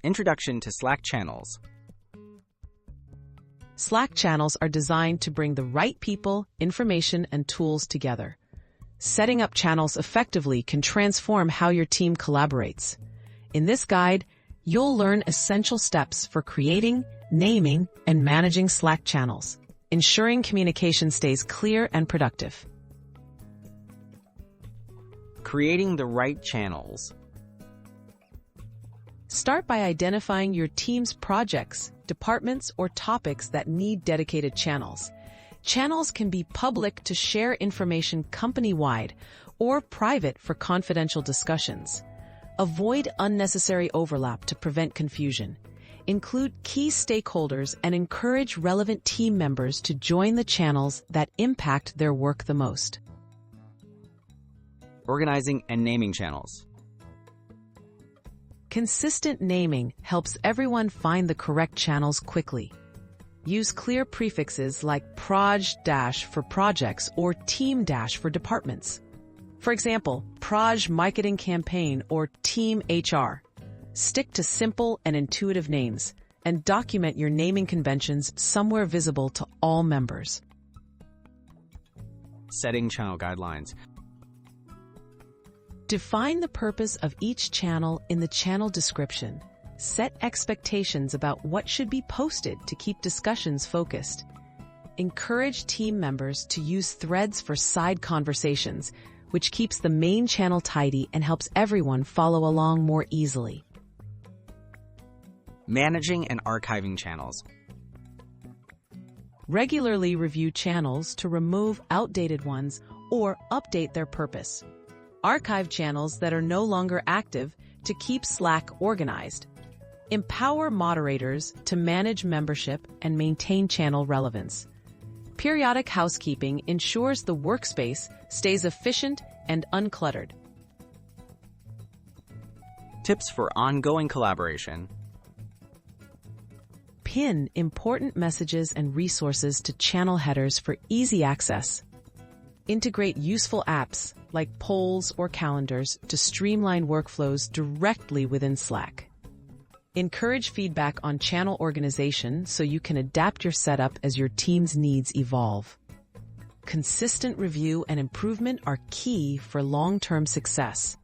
Introduction to Slack channels. Slack channels are designed to bring the right people, information, and tools together. Setting up channels effectively can transform how your team collaborates. In this guide, you'll learn essential steps for creating, naming, and managing Slack channels, ensuring communication stays clear and productive. Creating the right channels. Start by identifying your team's projects, departments, or topics that need dedicated channels. Channels can be public to share information company-wide or private for confidential discussions. Avoid unnecessary overlap to prevent confusion. Include key stakeholders and encourage relevant team members to join the channels that impact their work the most. Organizing and naming channels. Consistent naming helps everyone find the correct channels quickly. Use clear prefixes like proj- for projects or team- for departments. For example, Proj Marketing Campaign or Team HR. Stick to simple and intuitive names and document your naming conventions somewhere visible to all members. Setting channel guidelines. Define the purpose of each channel in the channel description. Set expectations about what should be posted to keep discussions focused. Encourage team members to use threads for side conversations, which keeps the main channel tidy and helps everyone follow along more easily. Managing and archiving channels. Regularly review channels to remove outdated ones or update their purpose. Archive channels that are no longer active to keep Slack organized. Empower moderators to manage membership and maintain channel relevance. Periodic housekeeping ensures the workspace stays efficient and uncluttered. Tips for ongoing collaboration. Pin important messages and resources to channel headers for easy access. Integrate useful apps like polls or calendars to streamline workflows directly within Slack. Encourage feedback on channel organization so you can adapt your setup as your team's needs evolve. Consistent review and improvement are key for long-term success.